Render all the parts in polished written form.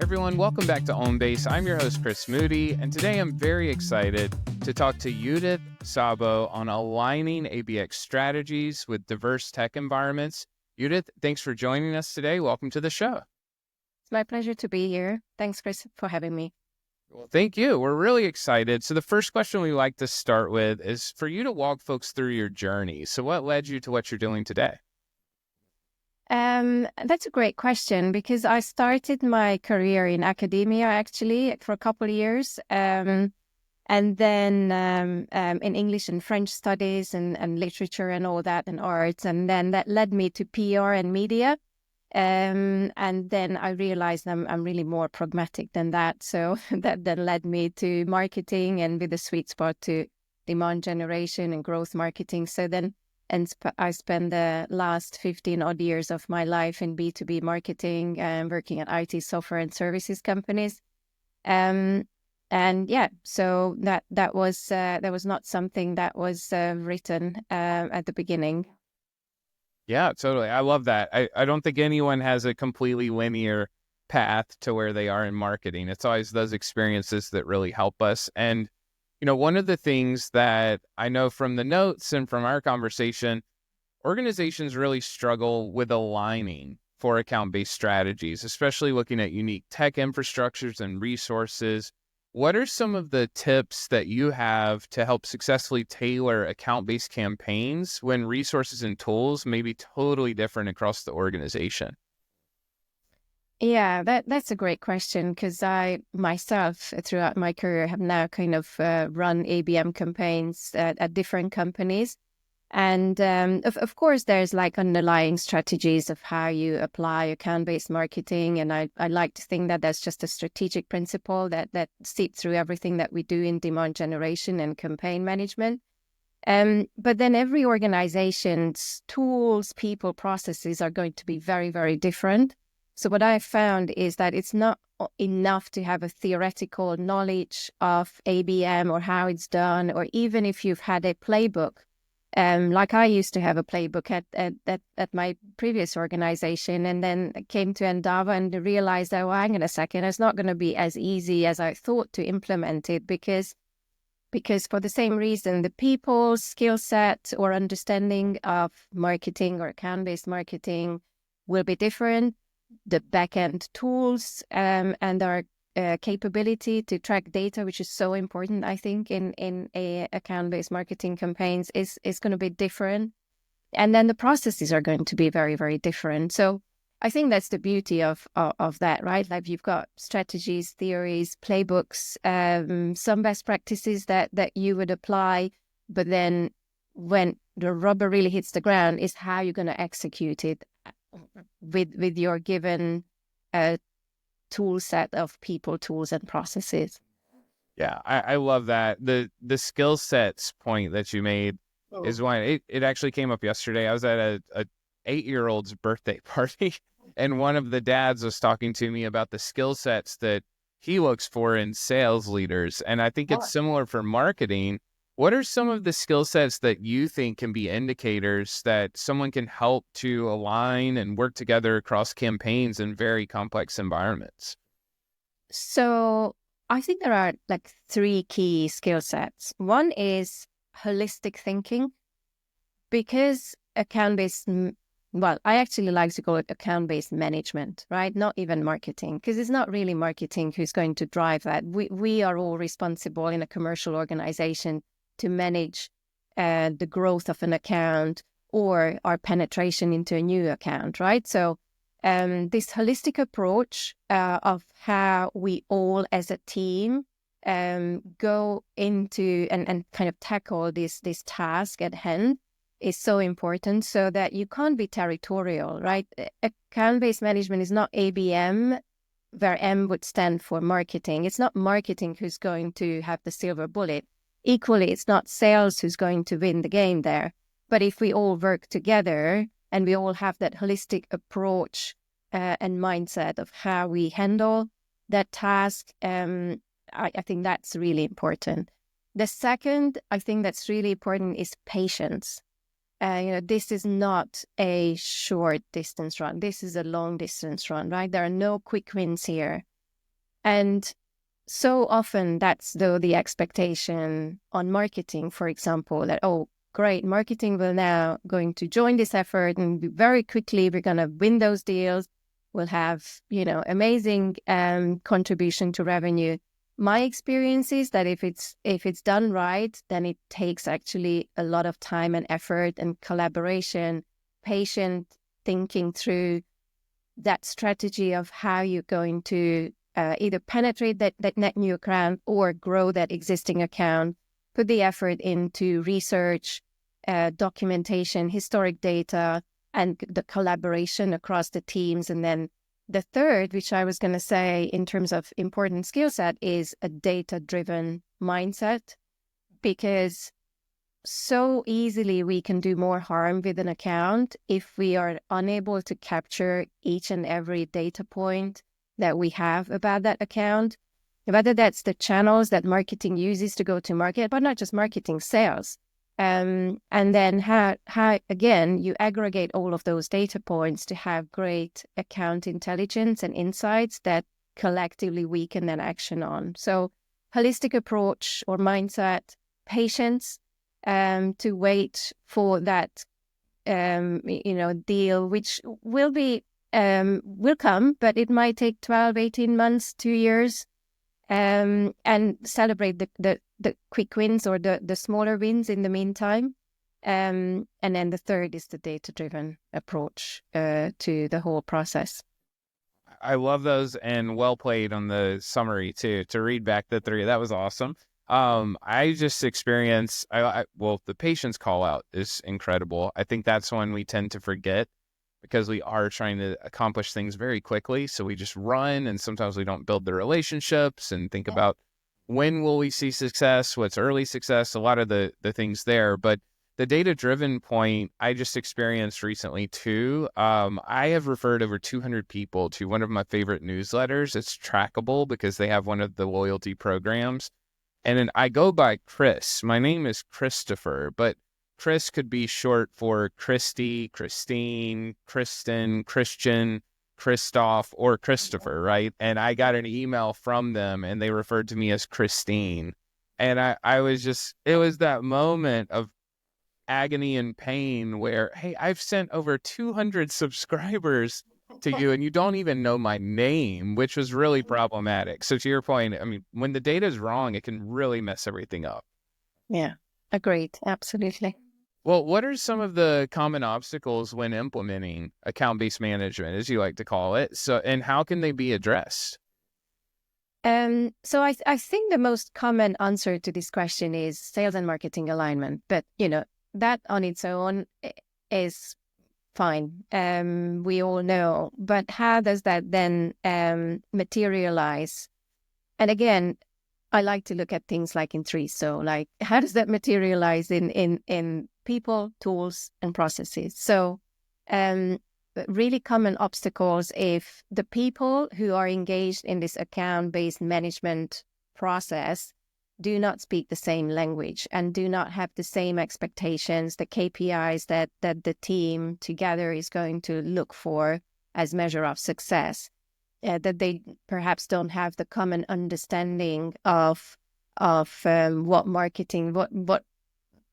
Everyone, welcome back to OnBase. I'm your host, Chris Moody, and today I'm very excited to talk to Judit Szabo on aligning ABX strategies with diverse tech environments. Judit, thanks for joining us today. Welcome to the show. It's my pleasure to be here. Thanks, Chris, for having me. Well, thank you. We're really excited. So the first question we like to start with is for you to walk folks through your journey. So what led you to what you're doing today? That's a great question because I started my career in academia actually for a couple of years, and then in English and French studies and literature and all that and arts, and then that led me to PR and media, and then I realized I'm really more pragmatic than that. So that then led me to marketing and with a sweet spot to demand generation and growth marketing. So then. I spent the last 15 odd years of my life in B2B marketing and working at IT software and services companies. So that was not something that was written at the beginning. Yeah, totally. I love that. I don't think anyone has a completely linear path to where they are in marketing. It's always those experiences that really help us. And one of the things that I know from the notes and from our conversation, organizations really struggle with aligning for account-based strategies, especially looking at unique tech infrastructures and resources. What are some of the tips that you have to help successfully tailor account-based campaigns when resources and tools may be totally different across the organization? Yeah, that's a great question because I myself, throughout my career, have now kind of run ABM campaigns at different companies. And of course, there's like underlying strategies of how you apply account-based marketing. And I like to think that that's just a strategic principle that seeps through everything that we do in demand generation and campaign management. But then every organization's tools, people, processes are going to be very, very different. So what I found is that it's not enough to have a theoretical knowledge of ABM or how it's done, or even if you've had a playbook. Like I used to have a playbook at my previous organization, and then I came to Endava and realized, oh, hang on a second, it's not going to be as easy as I thought to implement it because for the same reason, the people's skill set or understanding of marketing or account-based marketing will be different. The back-end tools and our capability to track data, which is so important, I think, in a account-based marketing campaigns, is going to be different. And then the processes are going to be very, very different. So I think that's the beauty of that, right? Like you've got strategies, theories, playbooks, some best practices that you would apply, but then when the rubber really hits the ground is how you're going to execute it with your given tool set of people, tools, and processes. Yeah, I love that. The skill sets point that you made is one. It actually came up yesterday. I was at a 8-year-old's birthday party, and one of the dads was talking to me about the skill sets that he looks for in sales leaders. And I think it's similar for marketing. What are some of the skill sets that you think can be indicators that someone can help to align and work together across campaigns in very complex environments? So I think there are like 3 key skill sets. One is holistic thinking, because account-based, I actually like to call it account-based management, right? Not even marketing, because it's not really marketing who's going to drive that. We are all responsible in a commercial organization to manage the growth of an account or our penetration into a new account, right? So this holistic approach of how we all as a team go into and kind of tackle this task at hand is so important, so that you can't be territorial, right? Account-based management is not ABM, where M would stand for marketing. It's not marketing who's going to have the silver bullet. Equally, it's not sales who's going to win the game there. But if we all work together and we all have that holistic approach and mindset of how we handle that task, I think that's really important. The second, I think that's really important is patience. This is not a short distance run. This is a long distance run, right? There are no quick wins here. And so often that's though the expectation on marketing, for example, that, oh, great, marketing will now going to join this effort and very quickly we're going to win those deals. We'll have, amazing contribution to revenue. My experience is that if it's done right, then it takes actually a lot of time and effort and collaboration, patient thinking through that strategy of how you're going to either penetrate that net new account or grow that existing account, put the effort into research, documentation, historic data, and the collaboration across the teams. And then the third, which I was going to say in terms of important skill set, is a data-driven mindset, because so easily we can do more harm with an account if we are unable to capture each and every data point that we have about that account, whether that's the channels that marketing uses to go to market, but not just marketing, sales. And then how again, you aggregate all of those data points to have great account intelligence and insights that collectively we can then action on. So holistic approach or mindset, patience, to wait for that, deal, which will come, but it might take 12, 18 months, 2 years, and celebrate the quick wins or the smaller wins in the meantime. And then the third is the data-driven approach to the whole process. I love those, and well played on the summary too, to read back the three. That was awesome. I just experienced, the patient's call out is incredible. I think that's one we tend to forget because we are trying to accomplish things very quickly. So we just run, and sometimes we don't build the relationships and think about when will we see success, what's early success, a lot of the things there. But the data-driven point I just experienced recently too. I have referred over 200 people to one of my favorite newsletters. It's trackable because they have one of the loyalty programs. And then I go by Chris. My name is Christopher, but Chris could be short for Christy, Christine, Kristen, Christian, Christoph, or Christopher, right? And I got an email from them and they referred to me as Christine. And I was just, it was that moment of agony and pain where, hey, I've sent over 200 subscribers to you and you don't even know my name, which was really problematic. So to your point, I mean, when the data is wrong, it can really mess everything up. Yeah, agreed. Absolutely. Well, what are some of the common obstacles when implementing account-based management, as you like to call it? So, and how can they be addressed? So I think the most common answer to this question is sales and marketing alignment. But, that on its own is fine. We all know. But how does that then materialize? And again, I like to look at things like in threes. So like, how does that materialize in people, tools, and processes? So really common obstacles if the people who are engaged in this account-based management process do not speak the same language and do not have the same expectations, the KPIs that the team together is going to look for as measure of success, that they perhaps don't have the common understanding of what marketing, what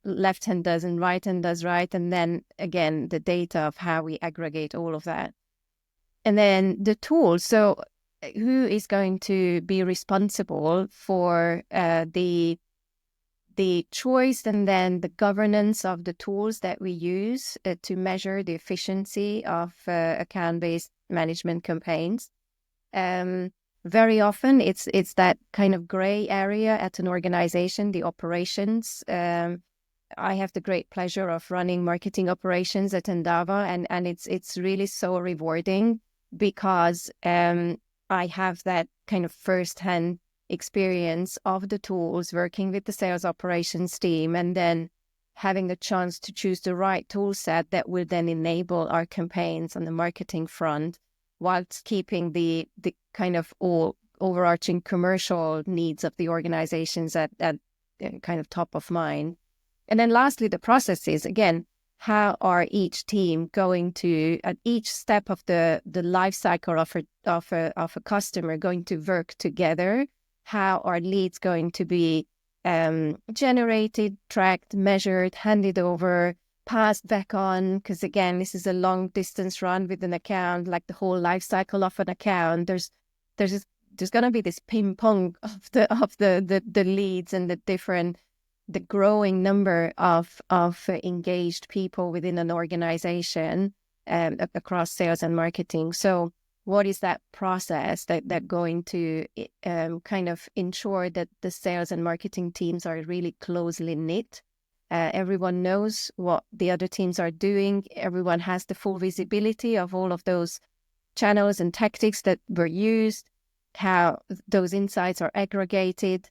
left hand does and right hand does, right? And then again, the data of how we aggregate all of that. And then the tools. So who is going to be responsible for the choice and then the governance of the tools that we use to measure the efficiency of account-based management campaigns? Very often it's that kind of gray area at an organization, the operations. I have the great pleasure of running marketing operations at Endava, and it's really so rewarding because I have that kind of first-hand experience of the tools, working with the sales operations team, and then having the chance to choose the right tool set that will then enable our campaigns on the marketing front, whilst keeping the kind of all overarching commercial needs of the organizations at kind of top of mind. And then lastly, the processes. Again, how are each team going to, at each step of the life cycle of a customer, going to work together? How are leads going to be generated, tracked, measured, handed over, passed back on? Because again, this is a long distance run with an account, like the whole life cycle of an account. There's going to be this ping pong of the leads and the growing number of engaged people within an organization across sales and marketing. So what is that process that going to kind of ensure that the sales and marketing teams are really closely knit? Everyone knows what the other teams are doing. Everyone has the full visibility of all of those channels and tactics that were used, how those insights are aggregated,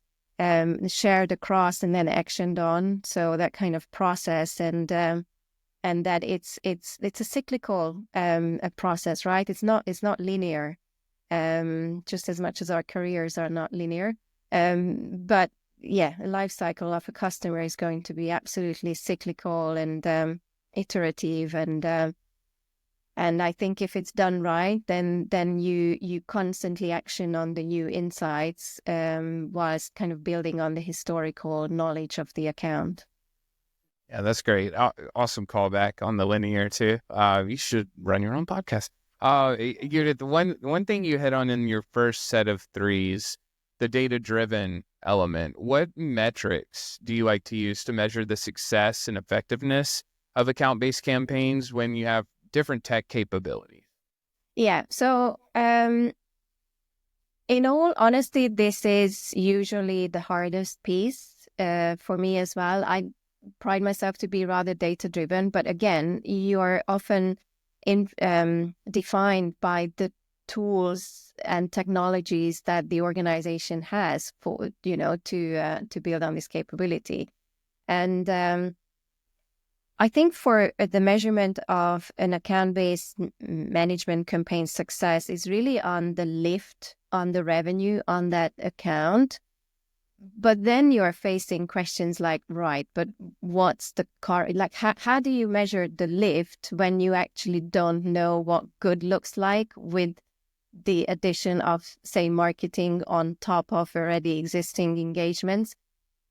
shared across, and then actioned on. So that kind of process, and that it's a cyclical a process, right? It's not linear, just as much as our careers are not linear. But yeah, the life cycle of a customer is going to be absolutely cyclical and iterative, and I think if it's done right, then you constantly action on the new insights, whilst kind of building on the historical knowledge of the account. Yeah, that's great. Awesome callback on the linear too. You should run your own podcast. Judith, the one thing you hit on in your first set of threes, the data-driven element. What metrics do you like to use to measure the success and effectiveness of account-based campaigns when you have different tech capabilities? Yeah. So, in all honesty, this is usually the hardest piece for me as well. I pride myself to be rather data-driven, but again, you are often defined by the tools and technologies that the organization has for to build on this capability. And I think for the measurement of an account-based management campaign success is really on the lift on the revenue on that account. But then you are facing questions like, right, but what's the how do you measure the lift when you actually don't know what good looks like with the addition of, say, marketing on top of already existing engagements?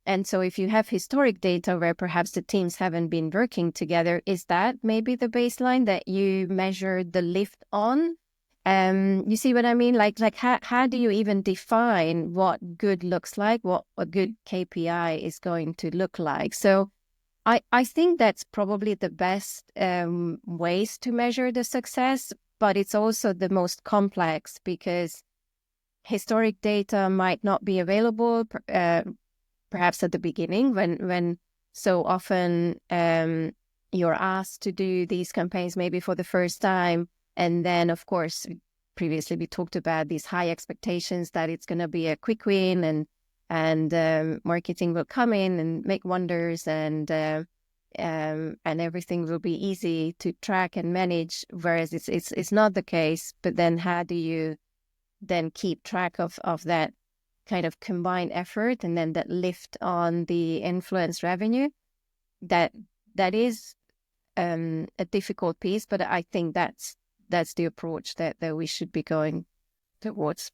And so if you have historic data where perhaps the teams haven't been working together, is that maybe the baseline that you measure the lift on? You see what I mean? Like how do you even define what good looks like, what a good KPI is going to look like? So I think that's probably the best ways to measure the success, but it's also the most complex because historic data might not be available, perhaps at the beginning when so often you're asked to do these campaigns maybe for the first time. And then, of course, previously we talked about these high expectations that it's going to be a quick win and marketing will come in and make wonders and everything will be easy to track and manage, whereas it's not the case. But then how do you then keep track of that kind of combined effort and then that lift on the influence revenue? That is a difficult piece, but I think that's the approach that we should be going towards.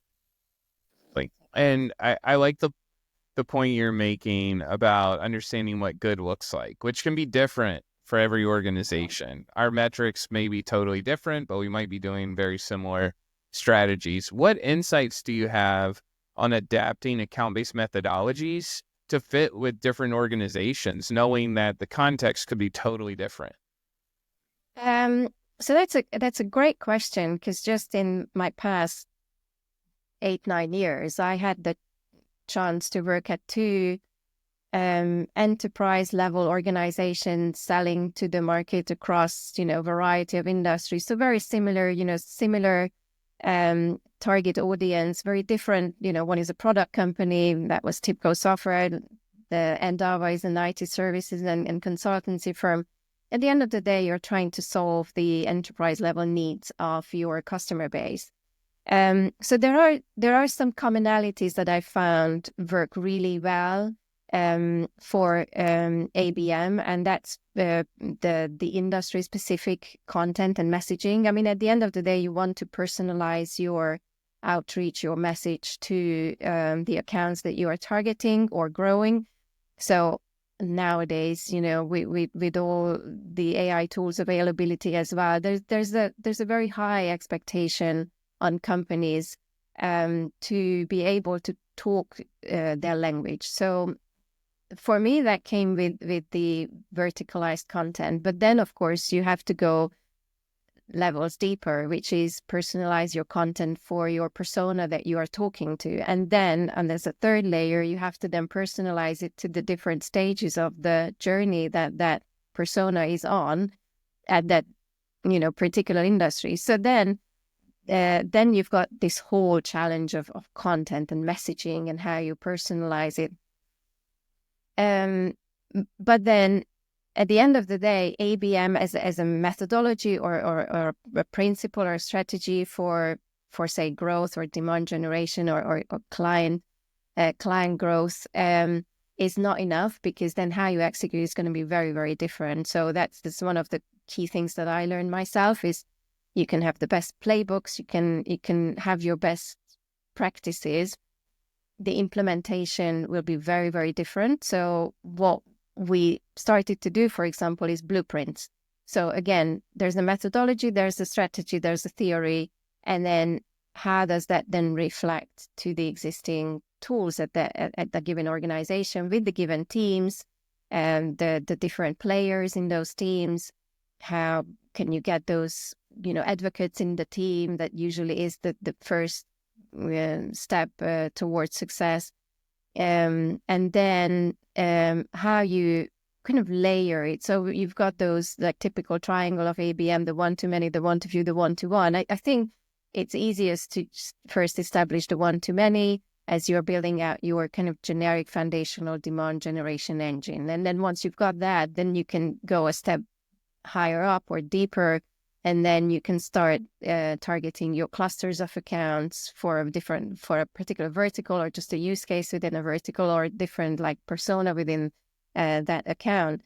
And I like the point you're making about understanding what good looks like, which can be different for every organization. Our metrics may be totally different, but we might be doing very similar strategies. What insights do you have on adapting account-based methodologies to fit with different organizations, knowing that the context could be totally different? So that's a great question, because just in my past 8-9 years, I had the chance to work at two enterprise level organizations selling to the market across a variety of industries. So very similar, similar target audience, very different. One is a product company, that was Tipco Software. The Endava is an IT services and consultancy firm. At the end of the day, you're trying to solve the enterprise level needs of your customer base. So there are some commonalities that I found work really well for ABM, and that's the industry specific content and messaging. I mean, at the end of the day, you want to personalize your outreach, your message to the accounts that you are targeting or growing. So nowadays, with all the AI tools availability as well, there's a very high expectation on companies to be able to talk their language. So for me, that came with the verticalized content. But then, of course, you have to go levels deeper, which is personalize your content for your persona that you are talking to. And there's a third layer, you have to then personalize it to the different stages of the journey that persona is on at that, particular industry. So then you've got this whole challenge of content and messaging and how you personalize it. But then at the end of the day, ABM as a methodology or a principle or a strategy for say growth or demand generation or client growth is not enough, because then how you execute is going to be very, very different. So that's one of the key things that I learned myself is you can have the best playbooks, you can have your best practices. The implementation will be very, very different. So what we started to do, for example, is blueprints. So again, there's a methodology, there's a strategy, there's a theory, and then how does that then reflect to the existing tools at the given organization with the given teams and the different players in those teams? How can you get those, advocates in the team? That usually is the first step towards success. And then how you kind of layer it. So you've got those like typical triangle of ABM, the one-to-many, the one-to-few, the one-to-one. I think it's easiest to first establish the one-to-many as you're building out your kind of generic foundational demand generation engine. And then once you've got that, then you can go a step higher up or deeper, and then you can start targeting your clusters of accounts for a particular vertical, or just a use case within a vertical, or different like persona within that account.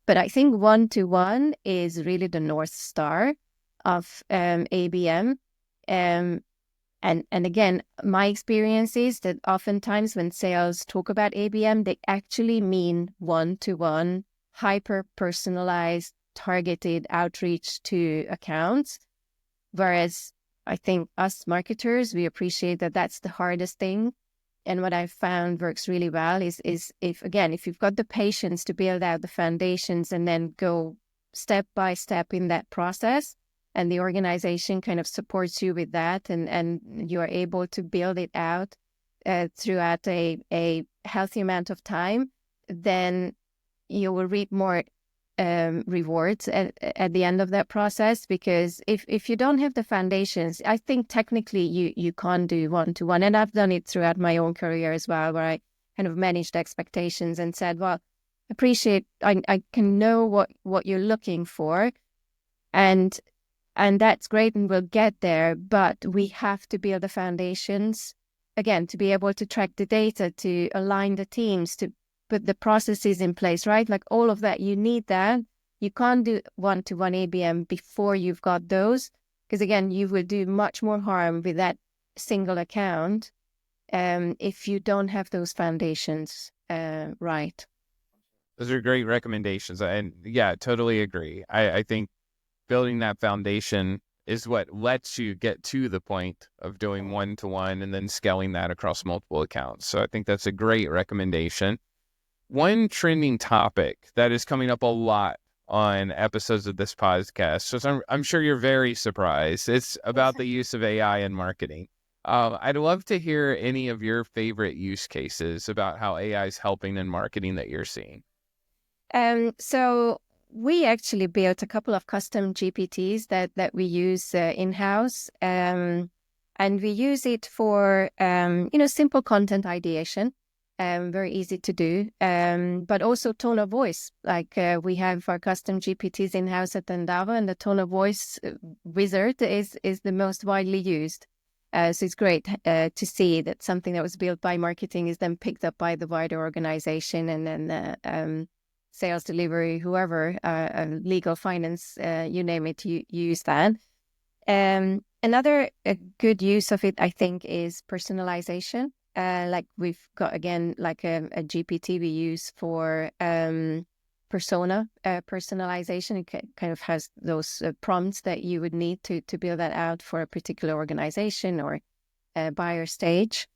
But I think one-to-one is really the North Star of ABM. And again, my experience is that oftentimes when sales talk about ABM, they actually mean one-to-one, hyper-personalized, targeted outreach to accounts. Whereas I think us marketers, we appreciate that that's the hardest thing. And what I've found works really well is if you've got the patience to build out the foundations and then go step by step in that process, and the organization kind of supports you with that, and you are able to build it out throughout a healthy amount of time, then you will reap more rewards at the end of that process. Because if you don't have the foundations, I think technically you can't do one-to-one. And I've done it throughout my own career as well, where I kind of managed expectations and said, well, I can know what you're looking for, and that's great, and we'll get there, but we have to build the foundations again to be able to track the data, to align the teams, to put the processes in place, right? Like all of that, you need that. You can't do one-to-one ABM before you've got those, because again, you will do much more harm with that single account if you don't have those foundations right. Those are great recommendations. And yeah, totally agree. I think building that foundation is what lets you get to the point of doing one-to-one and then scaling that across multiple accounts. So I think that's a great recommendation. One trending topic that is coming up a lot on episodes of this podcast, so I'm sure you're very surprised, it's about the use of AI in marketing. I'd love to hear any of your favorite use cases about how AI is helping in marketing that you're seeing. So we actually built a couple of custom GPTs that we use in-house, and we use it for simple content ideation. Very easy to do, but also tone of voice. Like we have our custom GPTs in-house at Endava, and the tone of voice wizard is the most widely used. So it's great to see that something that was built by marketing is then picked up by the wider organization, and then sales, delivery, whoever, legal, finance, you name it, you use that. Another good use of it, I think, is personalization. Like we've got, again, like a GPT we use for persona personalization. It kind of has those prompts that you would need to build that out for a particular organization or buyer stage.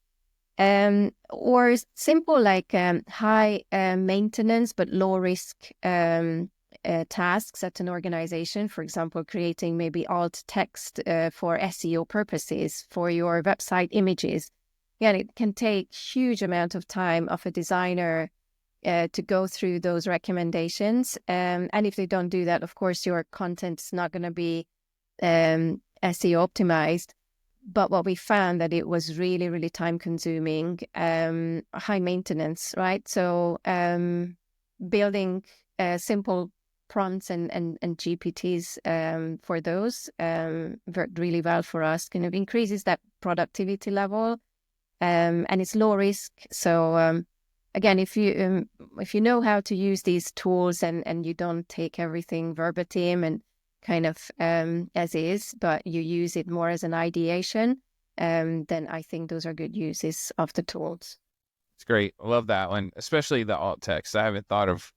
Or simple like high maintenance but low risk tasks at an organization. For example, creating maybe alt text for SEO purposes for your website images. Yeah, it can take huge amount of time of a designer to go through those recommendations. And if they don't do that, of course, your content is not going to be SEO optimized. But what we found that it was really, really time consuming, high maintenance, right? So building simple prompts and GPTs for those worked really well for us. Kind of increases that productivity level, and it's low risk. So again, if you know how to use these tools and you don't take everything verbatim and kind of as is, but you use it more as an ideation, then I think those are good uses of the tools. It's great. I love that one, especially the alt text. I haven't thought of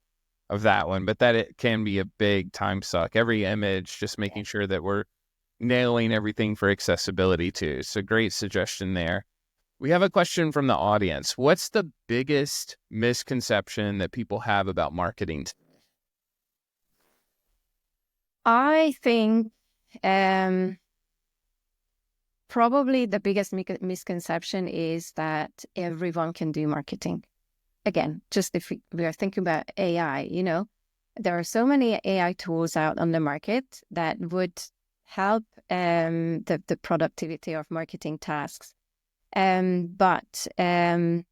that one, but that it can be a big time suck. Every image, just making sure that we're nailing everything for accessibility too. So great suggestion there. We have a question from the audience. What's the biggest misconception that people have about marketing? I think probably the biggest misconception is that everyone can do marketing. Again, just if we are thinking about AI, there are so many AI tools out on the market that would help the productivity of marketing tasks. But I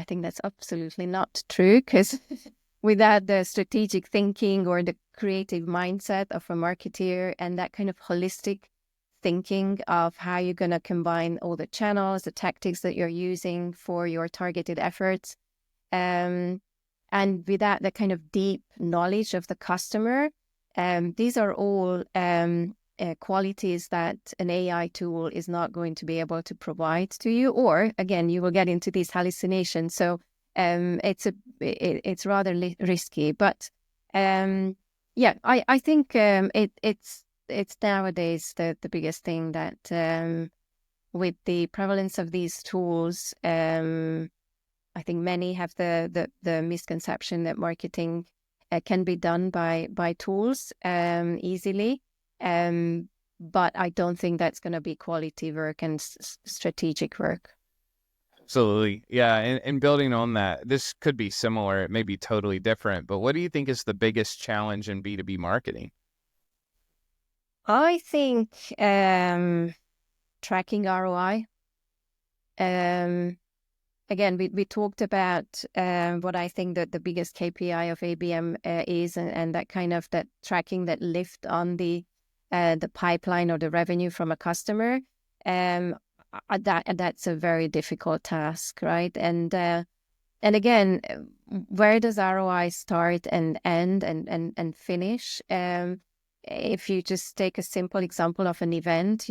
think that's absolutely not true, because without the strategic thinking or the creative mindset of a marketeer and that kind of holistic thinking of how you're going to combine all the channels, the tactics that you're using for your targeted efforts, and without the kind of deep knowledge of the customer, these are all qualities that an AI tool is not going to be able to provide to you. Or again, you will get into these hallucinations. So it's rather risky. But I think it's nowadays the biggest thing that with the prevalence of these tools, I think many have the misconception that marketing can be done by tools easily. But I don't think that's going to be quality work and strategic work. Absolutely. Yeah. And building on that, this could be similar. It may be totally different, but what do you think is the biggest challenge in B2B marketing? I think tracking ROI. Again, we talked about what I think that the biggest KPI of ABM is, and that kind of that tracking, that lift on the pipeline or the revenue from a customer. That's a very difficult task, right? And again, where does ROI start and end and finish? If you just take a simple example of an event,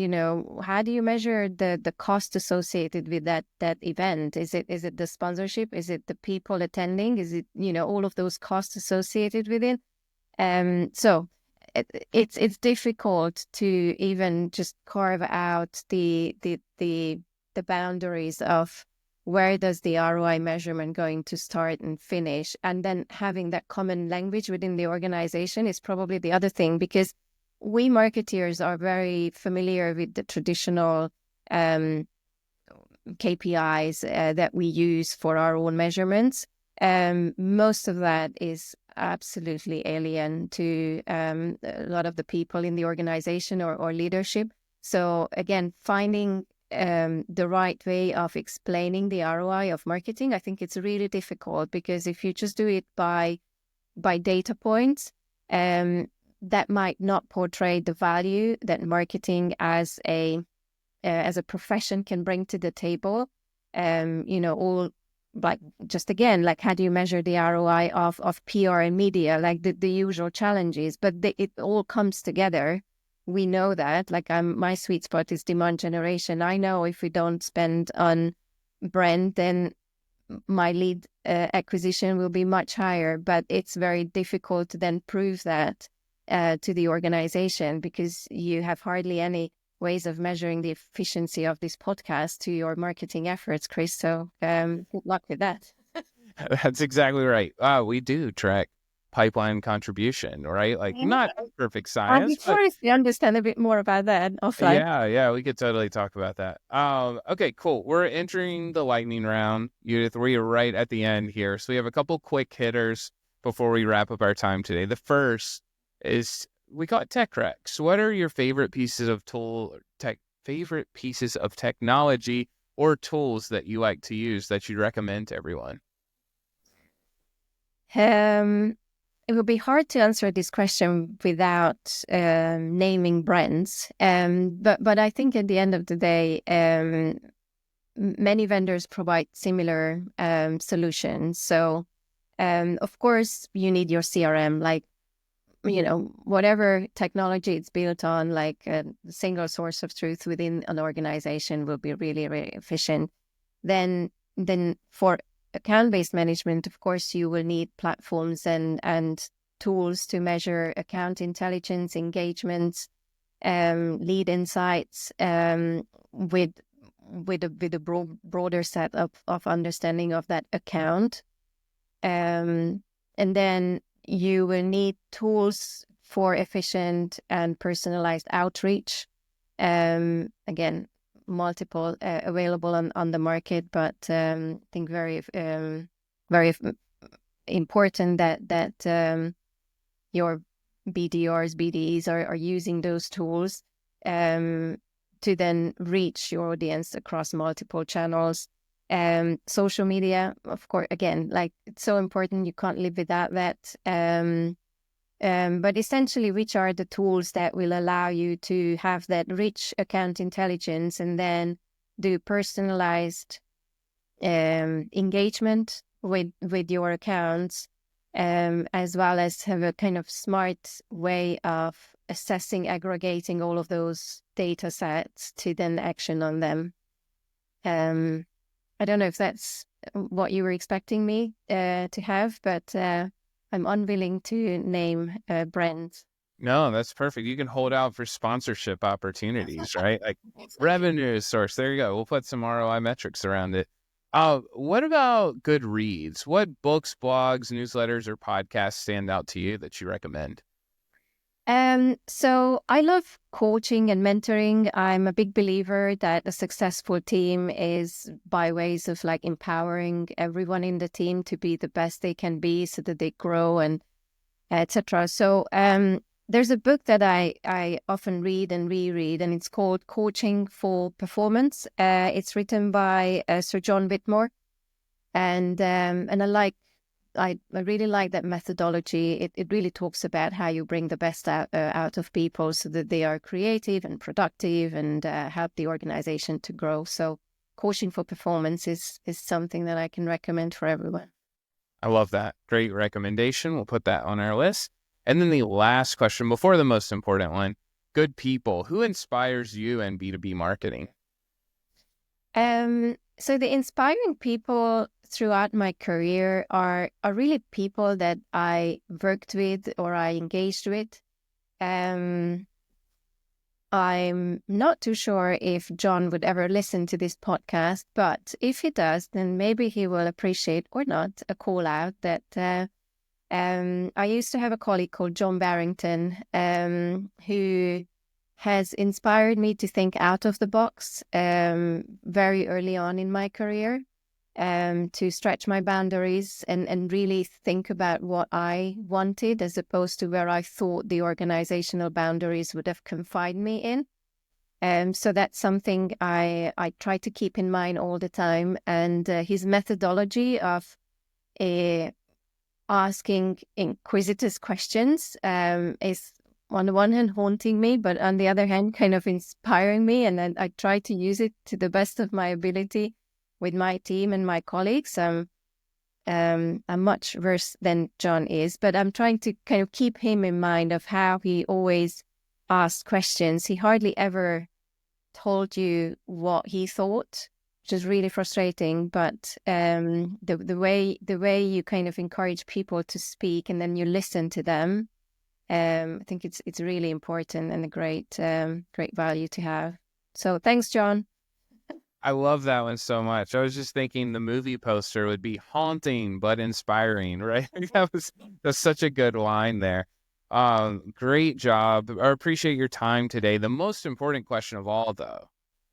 how do you measure the cost associated with that event? Is it the sponsorship? Is it the people attending? Is it, all of those costs associated with it? So it's difficult to even just carve out the boundaries of where does the ROI measurement going to start and finish, and then having that common language within the organization is probably the other thing, because we marketeers are very familiar with the traditional KPIs that we use for our own measurements. Most of that is absolutely alien to a lot of the people in the organization or leadership. So again, finding the right way of explaining the ROI of marketing, I think it's really difficult, because if you just do it by data points, that might not portray the value that marketing as a as a profession can bring to the table. All like just again, like how do you measure the ROI of PR and media, like the usual challenges, but it all comes together. We know that, like my sweet spot is demand generation. I know if we don't spend on brand, then my lead acquisition will be much higher, but it's very difficult to then prove that to the organization because you have hardly any ways of measuring the efficiency of this podcast to your marketing efforts, Chris. So good luck with that. That's exactly right. We do track pipeline contribution, right? Like not perfect science, Before we understand a bit more about that offline. Yeah, we could totally talk about that. Okay, cool. We're entering the lightning round, Judith. We're right at the end here. So we have a couple quick hitters before we wrap up our time today. The first is, we call it Tech Recs. What are your favorite pieces of technology or tools that you like to use that you'd recommend to everyone? It would be hard to answer this question without naming brands. But I think at the end of the day, many vendors provide similar solutions. So, of course, you need your CRM, like, whatever technology it's built on, like a single source of truth within an organization will be really, really efficient. Then for account-based management, of course, you will need platforms and tools to measure account intelligence, engagement, lead insights, with a broader set of understanding of that account. And then you will need tools for efficient and personalized outreach. Again, multiple available on the market, but I think very important that your BDRs, BDEs are using those tools to then reach your audience across multiple channels. Social media, of course, again, like it's so important, you can't live without that. But essentially, which are the tools that will allow you to have that rich account intelligence and then do personalized engagement with your accounts, as well as have a kind of smart way of assessing, aggregating all of those data sets to then action on them. I don't know if that's what you were expecting me to have, but I'm unwilling to name brands. No, that's perfect. You can hold out for sponsorship opportunities, right? Like revenue source. There you go. We'll put some ROI metrics around it. What about good reads? What books, blogs, newsletters, or podcasts stand out to you that you recommend? So I love coaching and mentoring. I'm a big believer that a successful team is by ways of like empowering everyone in the team to be the best they can be so that they grow and etc. So there's a book that I often read and reread, and it's called Coaching for Performance. It's written by Sir John Whitmore, and I really like that methodology. It really talks about how you bring the best out of people so that they are creative and productive and help the organization to grow. So coaching for performance is something that I can recommend for everyone. I love that. Great recommendation. We'll put that on our list. And then the last question before the most important one, good people. Who inspires you in B2B marketing? So the inspiring people throughout my career are really people that I worked with or I engaged with. I'm not too sure if John would ever listen to this podcast, but if he does, then maybe he will appreciate or not a call out that I used to have a colleague called John Barrington, who has inspired me to think out of the box very early on in my career, to stretch my boundaries and really think about what I wanted as opposed to where I thought the organizational boundaries would have confined me in. So that's something I try to keep in mind all the time. And his methodology of asking inquisitive questions is on the one hand haunting me, but on the other hand kind of inspiring me. And then I try to use it to the best of my ability with my team and my colleagues. I'm much worse than John is, but I'm trying to kind of keep him in mind of how he always asked questions. He hardly ever told you what he thought, which is really frustrating. But the way you kind of encourage people to speak and then you listen to them, I think it's really important and a great value to have. So thanks, John. I love that one so much. I was just thinking the movie poster would be haunting but inspiring, right? That's such a good line there. Great job. I appreciate your time today. The most important question of all, though,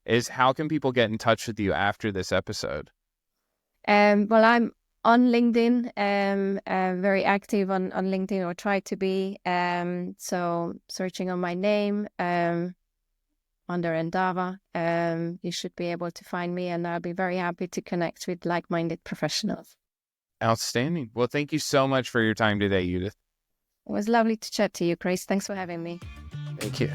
is how can people get in touch with you after this episode? Well, I'm on LinkedIn, very active on LinkedIn, or try to be. So searching on my name, under Endava, you should be able to find me, and I'll be very happy to connect with like-minded professionals. Outstanding. Well, thank you so much for your time today, Judit. It was lovely to chat to you, Chris. Thanks for having me. Thank you.